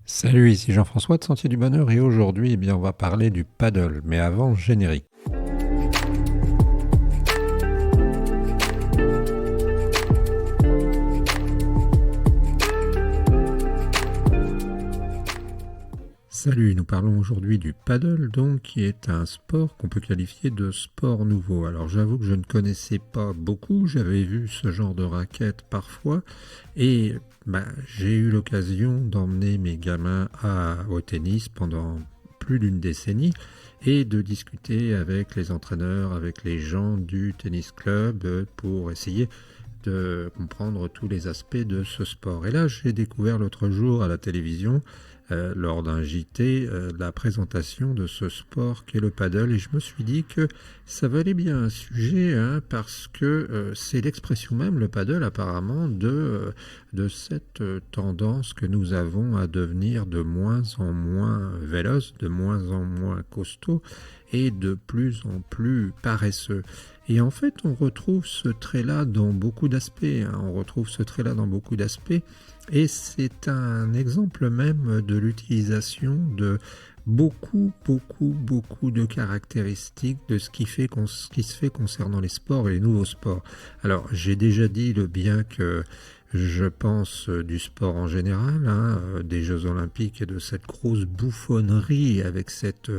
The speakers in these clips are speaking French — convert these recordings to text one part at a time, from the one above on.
Salut, ici Jean-François de Sentier du Bonheur et aujourd'hui, on va parler du paddle, mais avant, générique. Salut, nous parlons aujourd'hui du paddle, donc, qui est un sport qu'on peut qualifier de sport nouveau. Alors j'avoue que je ne connaissais pas beaucoup, j'avais vu ce genre de raquette parfois, et j'ai eu l'occasion d'emmener mes gamins au tennis pendant plus d'une décennie, et de discuter avec les entraîneurs, avec les gens du tennis club, pour essayer de comprendre tous les aspects de ce sport. Et là, j'ai découvert l'autre jour à la télévision, lors d'un JT, la présentation de ce sport qu'est le paddle, et je me suis dit que ça valait bien un sujet, parce que c'est l'expression même, le paddle apparemment, de cette tendance que nous avons à devenir de moins en moins véloce, de moins en moins costaud et de plus en plus paresseux. Et en fait, on retrouve ce trait-là dans beaucoup d'aspects, et c'est un exemple même de l'utilisation de beaucoup de caractéristiques de ce qui se fait concernant les sports et les nouveaux sports. Alors, j'ai déjà dit le bien que je pense du sport en général, des Jeux Olympiques et de cette grosse bouffonnerie avec cette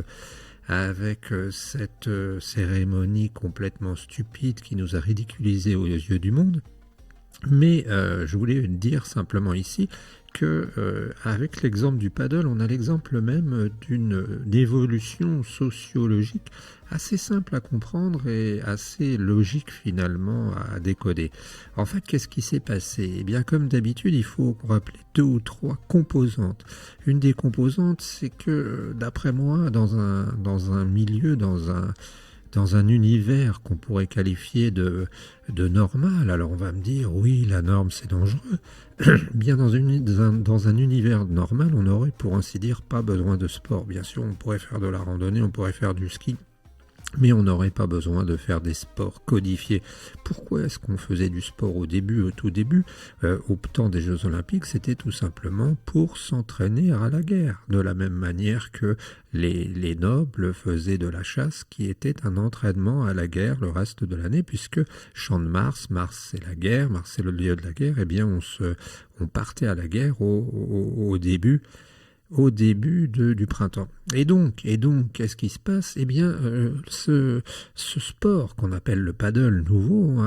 cérémonie complètement stupide qui nous a ridiculisés aux yeux du monde. Mais je voulais dire simplement ici que avec l'exemple du paddle, on a l'exemple même d'une évolution sociologique assez simple à comprendre et assez logique finalement à décoder. En fait, qu'est-ce qui s'est passé? Eh bien, comme d'habitude, il faut rappeler 2 ou 3 composantes. Une des composantes, c'est que d'après moi, dans un milieu, dans un univers qu'on pourrait qualifier de normal. Alors on va me dire, oui, la norme c'est dangereux. Bien dans un univers normal, on n'aurait pour ainsi dire pas besoin de sport. Bien sûr, on pourrait faire de la randonnée, on pourrait faire du ski, mais on n'aurait pas besoin de faire des sports codifiés. Pourquoi est-ce qu'on faisait du sport au tout début, au temps des Jeux Olympiques? C'était tout simplement pour s'entraîner à la guerre, de la même manière que les nobles faisaient de la chasse, qui était un entraînement à la guerre le reste de l'année, puisque Champ de Mars c'est la guerre, Mars c'est le lieu de la guerre, et bien on partait à la guerre au début du printemps. Et donc, qu'est-ce qui se passe? Eh bien, ce sport qu'on appelle le paddle nouveau,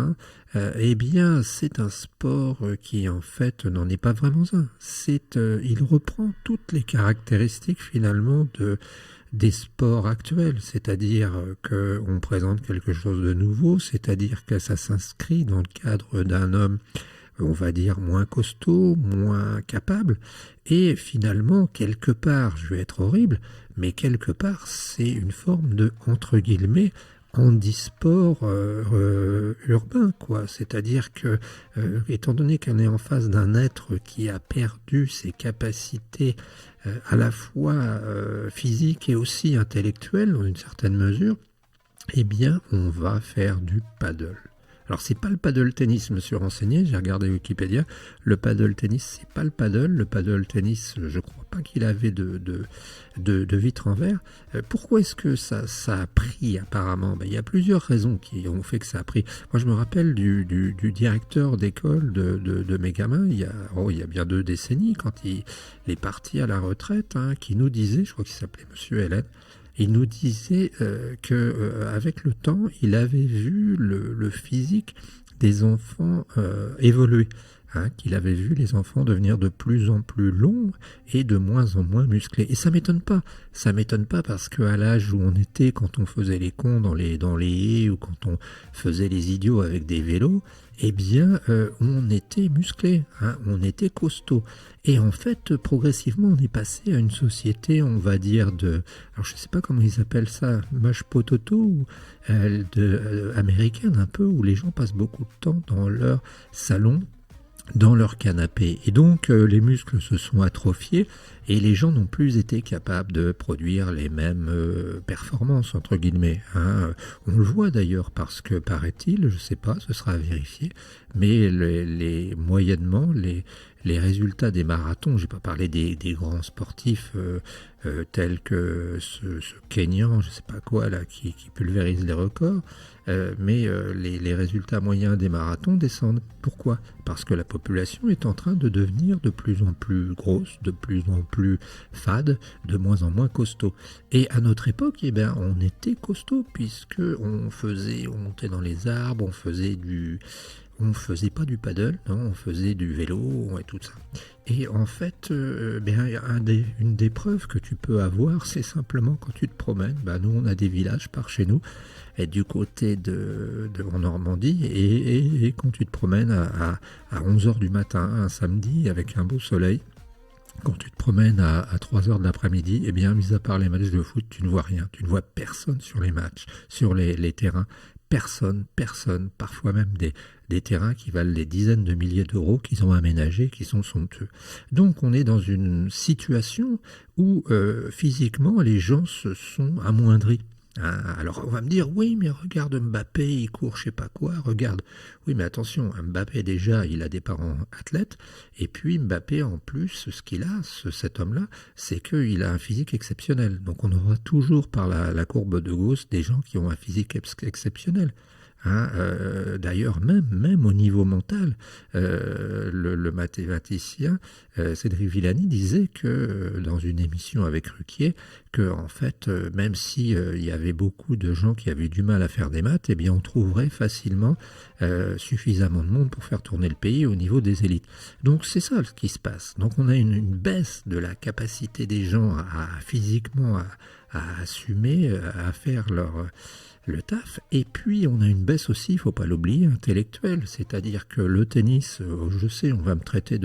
eh bien, c'est un sport qui, en fait, n'en est pas vraiment un. Il reprend toutes les caractéristiques, finalement, des sports actuels, c'est-à-dire qu'on présente quelque chose de nouveau, c'est-à-dire que ça s'inscrit dans le cadre d'un homme, on va dire, moins costaud, moins capable, et finalement, quelque part, je vais être horrible, mais quelque part, c'est une forme de, entre guillemets, handisport urbain, quoi. C'est-à-dire que, étant donné qu'on est en face d'un être qui a perdu ses capacités à la fois physiques et aussi intellectuelles, dans une certaine mesure, eh bien, on va faire du paddle. Alors, c'est pas le paddle tennis, je me suis renseigné, j'ai regardé Wikipédia. Le paddle tennis, c'est pas le paddle. Le paddle tennis, je crois pas qu'il avait de vitre en verre. Pourquoi est-ce que ça a pris apparemment? Il y a plusieurs raisons qui ont fait que ça a pris. Moi, je me rappelle du directeur d'école de mes gamins, il y a bien 2 décennies, quand il est parti à la retraite, qui nous disait, je crois qu'il s'appelait Monsieur Hélène, il nous disait qu'avec le temps, il avait vu le physique des enfants évoluer, qu'il avait vu les enfants devenir de plus en plus longs et de moins en moins musclés. Et ça m'étonne pas. Ça m'étonne pas parce qu'à l'âge où on était, quand on faisait les cons dans les haies ou quand on faisait les idiots avec des vélos, eh bien, on était musclé, on était costaud. Et en fait, progressivement, on est passé à une société, on va dire, alors je ne sais pas comment ils appellent ça, mash potato, ou américaine un peu, où les gens passent beaucoup de temps dans leur salon, dans leur canapé. Et donc, les muscles se sont atrophiés, Et les gens n'ont plus été capables de produire les mêmes performances, entre guillemets. Hein. On le voit d'ailleurs parce que, paraît-il, je ne sais pas, ce sera à vérifier, mais moyennement, les résultats des marathons, je n'ai pas parlé des grands sportifs tels que ce Kenyan, je ne sais pas quoi, là, qui pulvérise les records, mais les résultats moyens des marathons descendent. Pourquoi? Parce que la population est en train de devenir de plus en plus grosse, de plus en plus fade, de moins en moins costaud. Et à notre époque, eh ben, on était costaud, puisque on montait dans les arbres, on faisait pas du paddle, non, on faisait du vélo et tout ça. Et en fait, une des preuves que tu peux avoir, c'est simplement quand tu te promènes. Nous, on a des villages par chez nous, et du côté en Normandie, et quand tu te promènes à 11h du matin, un samedi, avec un beau soleil, quand tu te promènes à 3h de l'après-midi, eh bien, mis à part les matchs de foot, tu ne vois rien. Tu ne vois personne sur les matchs, sur les terrains. Personne, parfois même des terrains qui valent des dizaines de milliers d'euros qu'ils ont aménagés, qui sont somptueux. Donc on est dans une situation où physiquement les gens se sont amoindris. Alors on va me dire, oui mais regarde Mbappé, il court je sais pas quoi, regarde. Oui mais attention, Mbappé déjà il a des parents athlètes, et puis Mbappé en plus, ce qu'il a, cet homme-là, c'est qu'il a un physique exceptionnel. Donc on aura toujours par la courbe de Gauss des gens qui ont un physique exceptionnel. D'ailleurs, même au niveau mental, le mathématicien Cédric Villani disait que dans une émission avec Ruquier, que en fait, même si il y avait beaucoup de gens qui avaient du mal à faire des maths, eh bien, on trouverait facilement suffisamment de monde pour faire tourner le pays au niveau des élites. Donc c'est ça ce qui se passe. Donc on a une baisse de la capacité des gens physiquement à assumer, à faire le taf, et puis on a une baisse aussi, il faut pas l'oublier, intellectuelle, c'est-à-dire que le tennis, je sais, on va me traiter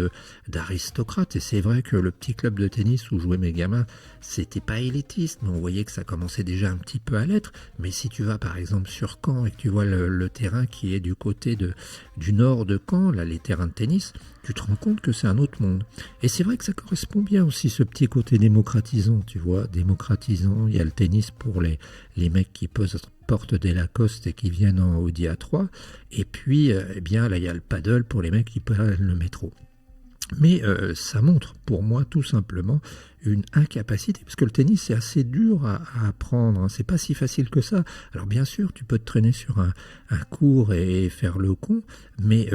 d'aristocrate, et c'est vrai que le petit club de tennis où jouaient mes gamins, c'était pas élitiste, mais on voyait que ça commençait déjà un petit peu à l'être. Mais si tu vas par exemple sur Caen et que tu vois le terrain qui est du côté du nord de Caen, là, les terrains de tennis, tu te rends compte que c'est un autre monde. Et c'est vrai que ça correspond bien aussi, ce petit côté démocratisant, tu vois, démocratisant. Il y a le tennis pour les mecs qui portent des Lacoste et qui viennent en Audi A3, et puis eh bien là il y a le paddle pour les mecs qui prennent le métro. Mais ça montre pour moi tout simplement une incapacité, parce que le tennis c'est assez dur à apprendre, hein. C'est pas si facile que ça. Alors bien sûr tu peux te traîner sur un cours et faire le con, mais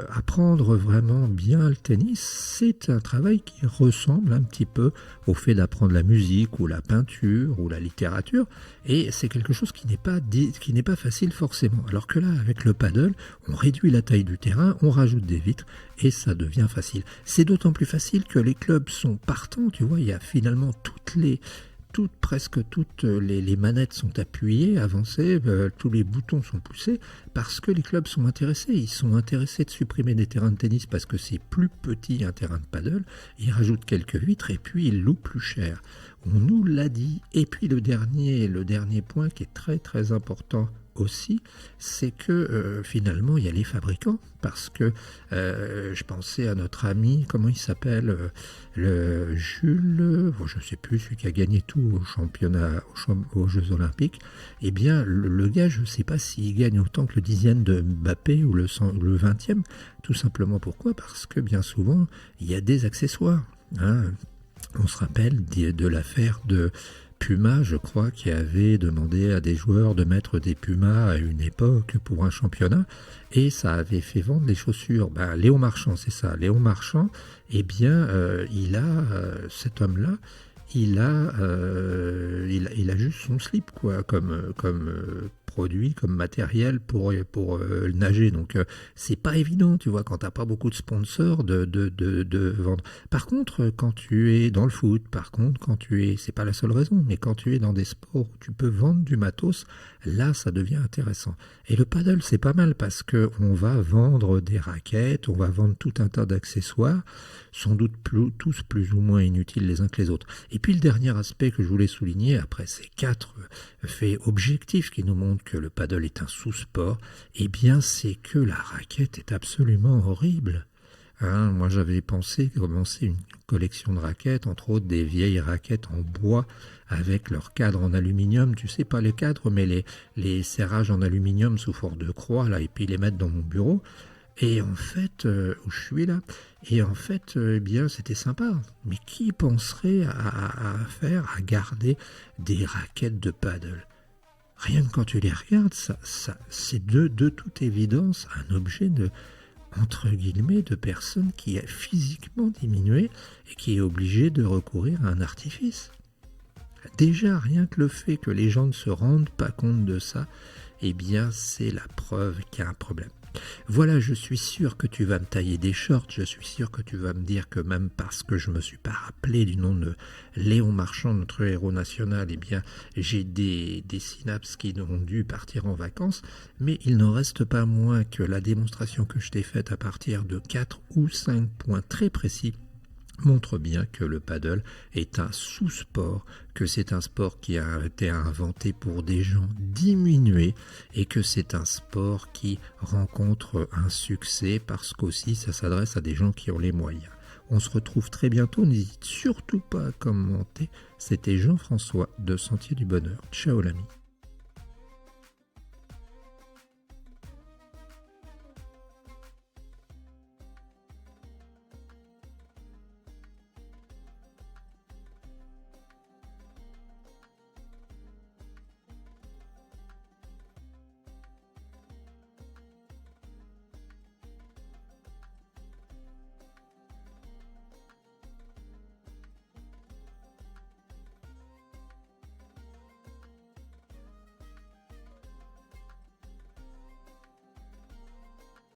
apprendre vraiment bien le tennis, c'est un travail qui ressemble un petit peu au fait d'apprendre la musique ou la peinture ou la littérature, et c'est quelque chose qui n'est pas facile forcément. Alors que là, avec le paddle, on réduit la taille du terrain, on rajoute des vitres et ça devient facile. C'est d'autant plus facile que les clubs sont partants, tu vois, il y a finalement presque toutes les manettes sont appuyées, avancées, tous les boutons sont poussés, parce que les clubs sont intéressés. Ils sont intéressés de supprimer des terrains de tennis parce que c'est plus petit un terrain de paddle. Ils rajoutent quelques vitres et puis ils louent plus cher. On nous l'a dit. Et puis le dernier point qui est très très important aussi, c'est que finalement il y a les fabricants, parce que je pensais à notre ami, comment il s'appelle, le Jules, je ne sais plus, celui qui a gagné tout au championnat, aux Jeux Olympiques. Eh bien le gars, je ne sais pas s'il gagne autant que le 10e de Mbappé ou le 20e, tout simplement pourquoi? Parce que bien souvent il y a des accessoires, hein. On se rappelle de l'affaire de Puma, je crois, qui avait demandé à des joueurs de mettre des Pumas à une époque pour un championnat, et ça avait fait vendre les chaussures. Léo Marchand, c'est ça. Léo Marchand, eh bien, cet homme-là, il a juste son slip, quoi, comme produit, comme matériel pour nager. Donc c'est pas évident, tu vois, quand t'as pas beaucoup de sponsors de vendre. Par contre, quand tu es dans le foot, c'est pas la seule raison, mais quand tu es dans des sports où tu peux vendre du matos, là ça devient intéressant. Et le paddle c'est pas mal parce que on va vendre des raquettes, on va vendre tout un tas d'accessoires, sans doute tous plus ou moins inutiles les uns que les autres. Et puis le dernier aspect que je voulais souligner, après ces 4 faits objectifs qui nous montrent que le paddle est un sous-sport, eh bien c'est que la raquette est absolument horrible. Hein, moi, j'avais pensé commencer une collection de raquettes, entre autres des vieilles raquettes en bois avec leurs cadres en aluminium. Tu sais, pas les cadres, mais les serrages en aluminium sous forme de croix, là, et puis les mettre dans mon bureau. Et en fait, où je suis là, et en fait, eh bien, c'était sympa. Mais qui penserait à garder des raquettes de paddle? Rien que quand tu les regardes, c'est de toute évidence un objet de, entre guillemets, de personne qui est physiquement diminuée et qui est obligée de recourir à un artifice. Déjà, rien que le fait que les gens ne se rendent pas compte de ça, eh bien, c'est la preuve qu'il y a un problème. Voilà, je suis sûr que tu vas me tailler des shorts, je suis sûr que tu vas me dire que même parce que je ne me suis pas rappelé du nom de Léon Marchand, notre héros national, eh bien, j'ai des synapses qui ont dû partir en vacances, mais il n'en reste pas moins que la démonstration que je t'ai faite à partir de 4 ou 5 points très précis montre bien que le paddle est un sous-sport, que c'est un sport qui a été inventé pour des gens diminués et que c'est un sport qui rencontre un succès parce qu'aussi ça s'adresse à des gens qui ont les moyens. On se retrouve très bientôt, n'hésite surtout pas à commenter. C'était Jean-François de Sentier du Bonheur. Ciao l'ami.